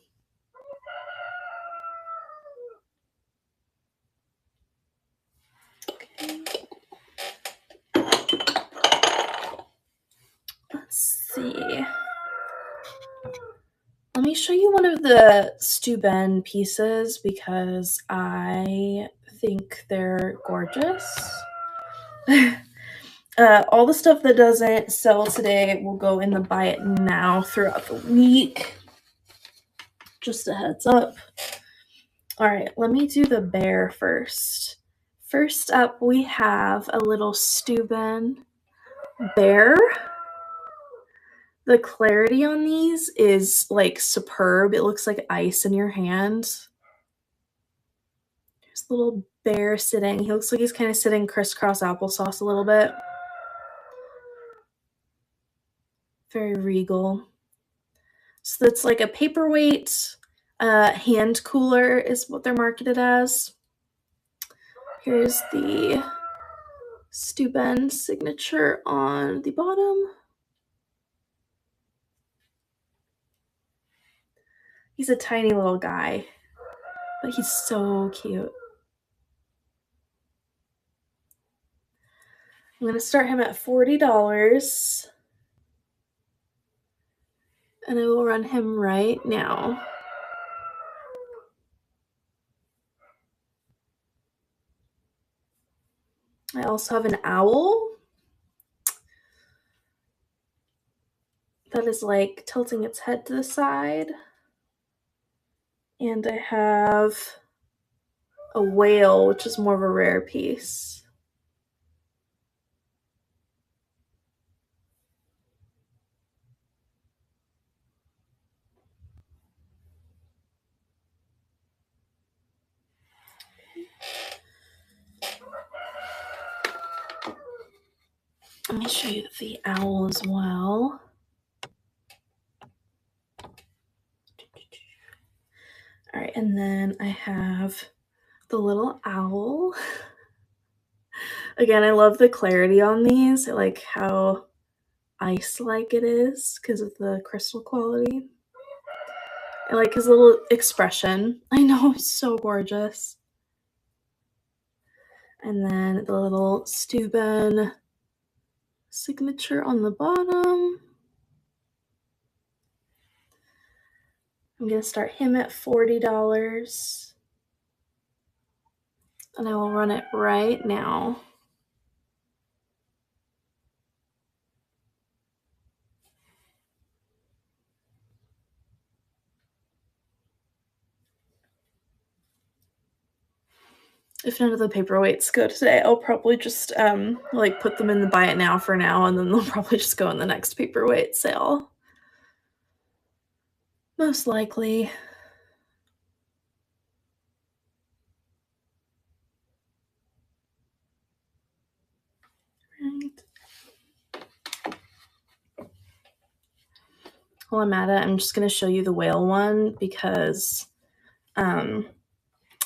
Okay. Let's see. Let me show you one of the Steuben pieces because I think they're gorgeous. All the stuff that doesn't sell today will go in the buy it now throughout the week. Just a heads up. All right, let me do the bear first. First up, we have a little Steuben bear. The clarity on these is like superb. It looks like ice in your hand. There's a little bear sitting. He looks like he's kind of sitting crisscross applesauce a little bit. Very regal. So that's like a paperweight hand cooler is what they're marketed as. Here's the Steuben signature on the bottom. He's a tiny little guy, but he's so cute. I'm going to start him at $40. And I will run him right now. I also have an owl that is like tilting its head to the side. And I have a whale, which is more of a rare piece. Let me show you the owl as well. All right, and then I have the little owl. Again, I love the clarity on these. I like how ice-like it is because of the crystal quality. I like his little expression. I know, it's so gorgeous. And then the little Steuben signature on the bottom. I'm going to start him at $40. And I will run it right now. If none of the paperweights go today, I'll probably just like put them in the buy it now for now, and then they'll probably just go in the next paperweight sale. Most likely. Right. While I'm at it, I'm just going to show you the whale one because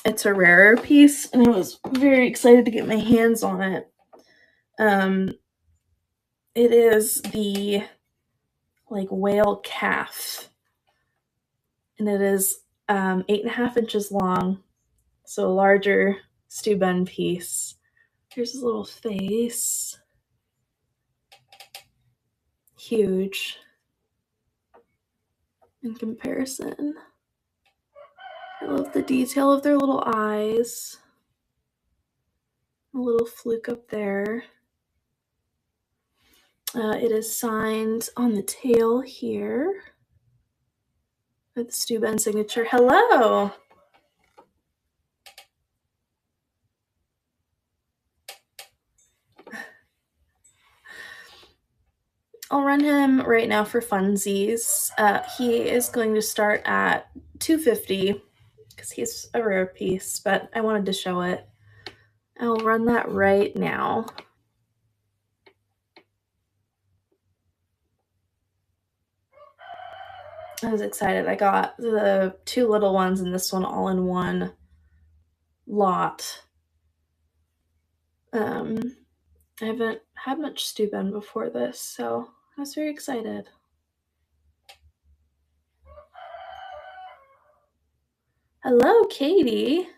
it's a rarer piece, and I was very excited to get my hands on it. It is the like whale calf, and it is 8.5 inches long, so a larger Steuben piece. Here's his little face. Huge in comparison. I love the detail of their little eyes. A little fluke up there. It is signed on the tail here with the Steuben signature. Hello! I'll run him right now for funsies. He is going to start at $250 because he's a rare piece, but I wanted to show it. I'll run that right now. I was excited. I got the two little ones and this one all in one lot. I haven't had much Steuben before this, so I was very excited. Hello, Katie.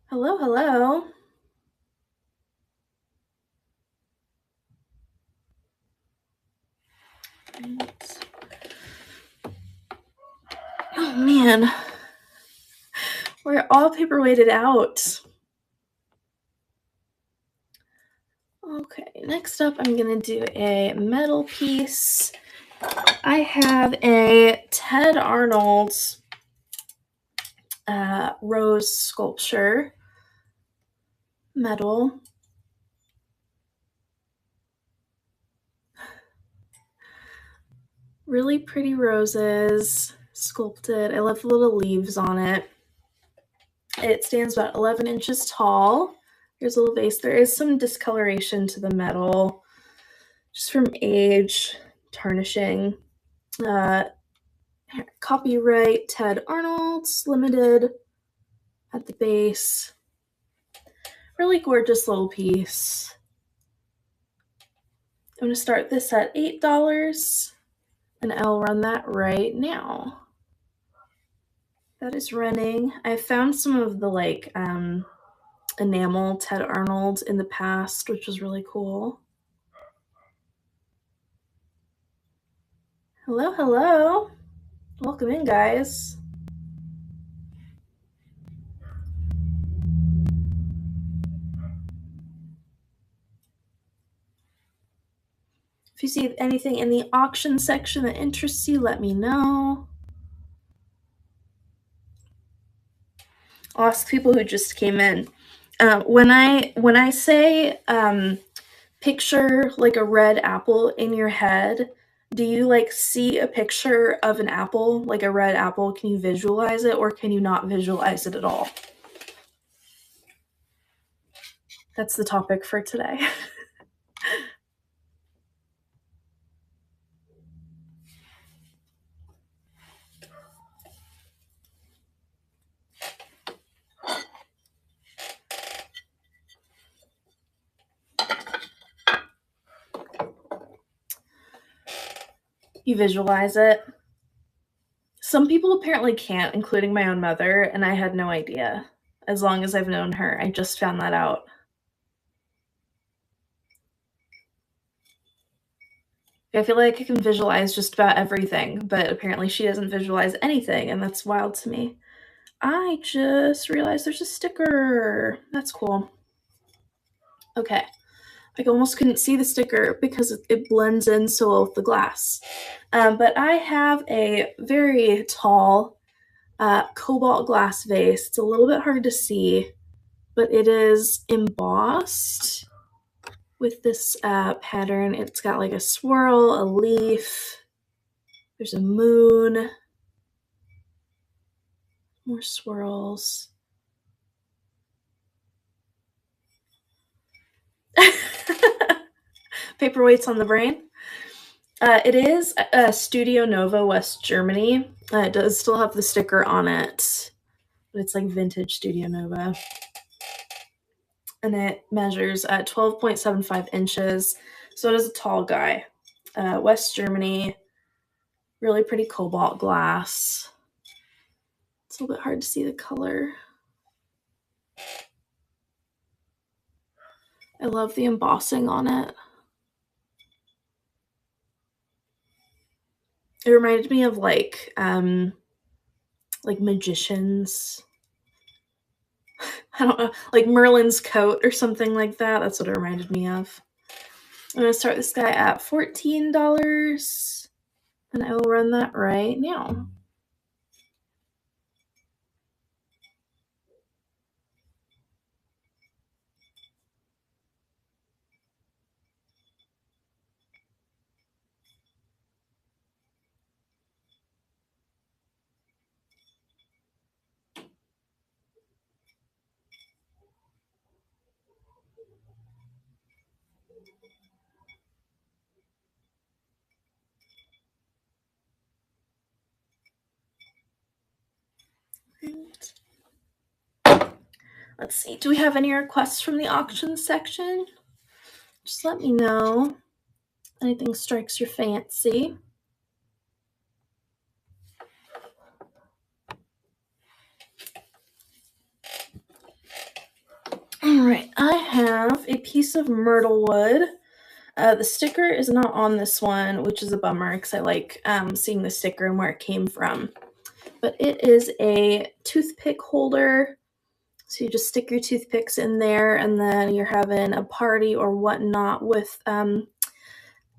Hello, hello. Right. Oh man, we're all paperweighted out. Okay, next up I'm gonna do a metal piece. I have a Ted Arnold rose sculpture metal. Really pretty roses, sculpted. I love the little leaves on it. It stands about 11 inches tall. Here's a little vase. There is some discoloration to the metal, just from age, tarnishing. Copyright Ted Arnold's Limited at the base. Really gorgeous little piece. I'm going to start this at $8, and I'll run that right now. That is running. I found some of the like enamel Ted Arnold in the past, which was really cool. Hello, hello. Welcome in, guys. If you see anything in the auction section that interests you, let me know. I'll ask people who just came in. When I say picture like a red apple in your head, do you like see a picture of an apple, like a red apple? Can you visualize it, or can you not visualize it at all? That's the topic for today. You visualize it. Some people apparently can't, including my own mother, and I had no idea. As long as I've known her, I just found that out. I feel like I can visualize just about everything, but apparently she doesn't visualize anything, and that's wild to me. I just realized there's a sticker. That's cool. Okay. I almost couldn't see the sticker because it blends in so well with the glass. But I have a very tall cobalt glass vase. It's a little bit hard to see, but it is embossed with this pattern. It's got like a swirl, a leaf, there's a moon, more swirls. Paperweights on the brain. It is Studio Nova, West Germany. It does still have the sticker on it, but it's like vintage Studio Nova. And it measures 12.75 inches, so it is a tall guy. West Germany, really pretty cobalt glass. It's a little bit hard to see the color. I love the embossing on it. It reminded me of like magicians. I don't know, like Merlin's coat or something like that. That's what it reminded me of. I'm gonna start this guy at $14, and I will run that right now. Let's see, do we have any requests from the auction section? Just let me know. Anything strikes your fancy. All right, I have a piece of myrtle wood. The sticker is not on this one, which is a bummer because I like seeing the sticker and where it came from. But it is a toothpick holder. So you just stick your toothpicks in there, and then you're having a party or whatnot with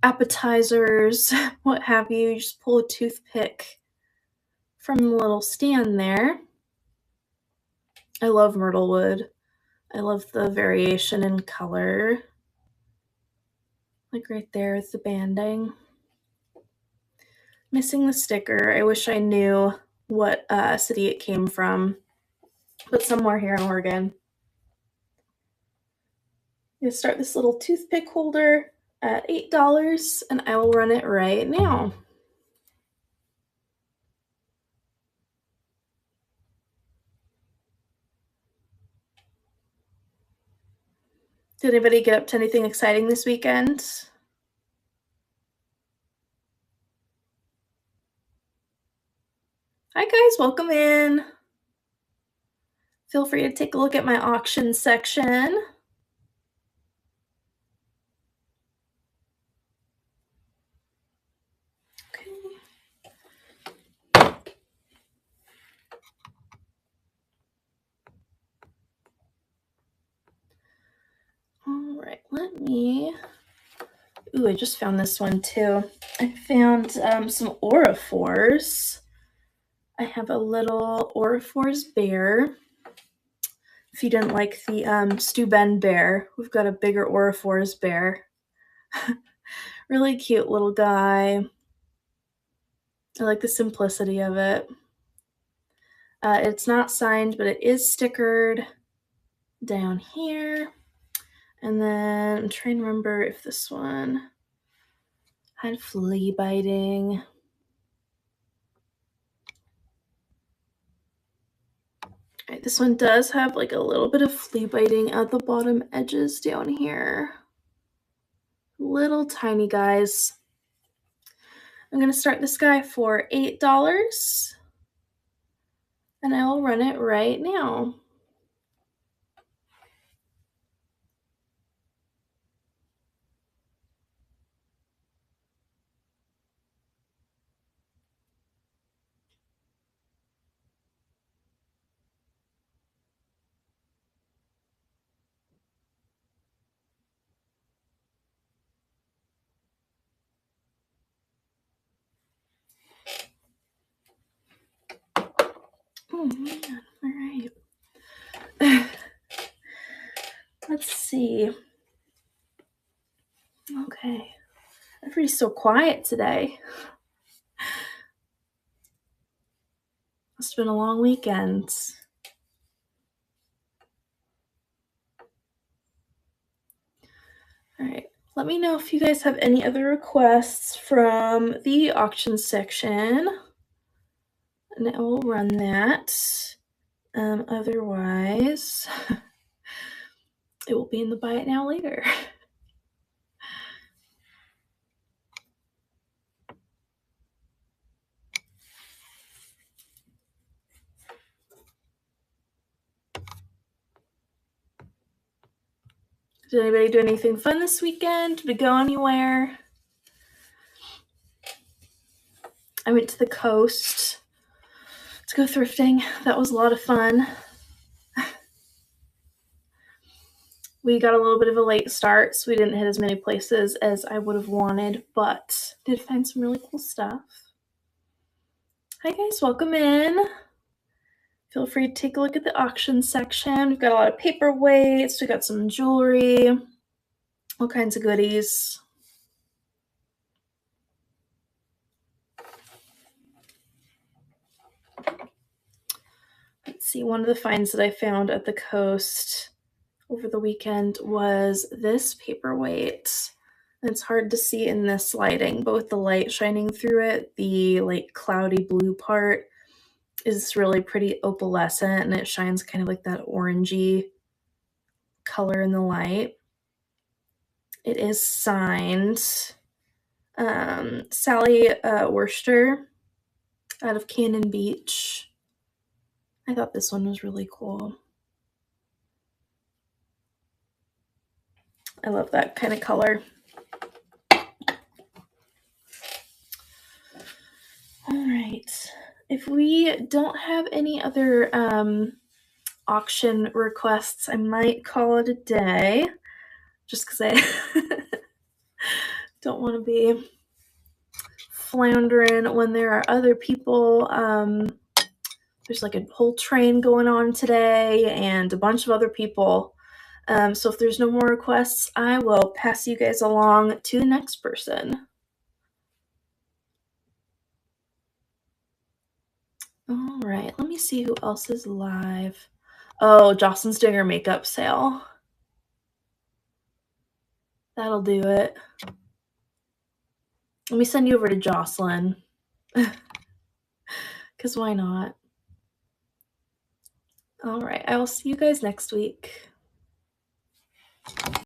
appetizers, what have you. You just pull a toothpick from the little stand there. I love myrtle wood. I love the variation in color. Like right there with the banding. Missing the sticker. I wish I knew what city it came from, but somewhere here in Oregon. I'm going to start this little toothpick holder at $8, and I will run it right now. Did anybody get up to anything exciting this weekend? Hi guys, welcome in. Feel free to take a look at my auction section. Okay. right, let me... Ooh, I just found this one too. I found some Auraphores. I have a little Auraphores bear. If you didn't like the Stu Ben bear, we've got a bigger Auraphores bear. Really cute little guy. I like the simplicity of it. It's not signed, but it is stickered down here. And then I'm trying to remember if this one had flea biting. All right, this one does have like a little bit of flea biting at the bottom edges down here. Little tiny guys. I'm going to start this guy for $8, and I will run it right now. Oh man, all right. Let's see. Okay, everybody's so quiet today. Must have been a long weekend. All right, let me know if you guys have any other requests from the auction section, and I will run that. Otherwise, it will be in the buy it now later. Did anybody do anything fun this weekend? Did we go anywhere? I went to the coast to go thrifting. That was a lot of fun. We got a little bit of a late start, so we didn't hit as many places as I would have wanted, but did find some really cool stuff. Hi guys, welcome in. Feel free to take a look at the auction section. We've got a lot of paperweights, we got some jewelry, all kinds of goodies. Let's see, one of the finds that I found at the coast over the weekend was this paperweight. It's hard to see in this lighting, but with the light shining through it, the like cloudy blue part is really pretty opalescent, and it shines kind of like that orangey color in the light. It is signed Sally Worcester out of Cannon Beach. I thought this one was really cool. I love that kind of color. All right. If we don't have any other auction requests, I might call it a day, just because I don't want to be floundering when there are other people. There's like a whole train going on today and a bunch of other people. So if there's no more requests, I will pass you guys along to the next person. All right, let me see who else is live. Oh, Jocelyn's doing her makeup sale. That'll do it. Let me send you over to Jocelyn. Because why not? All right, I will see you guys next week.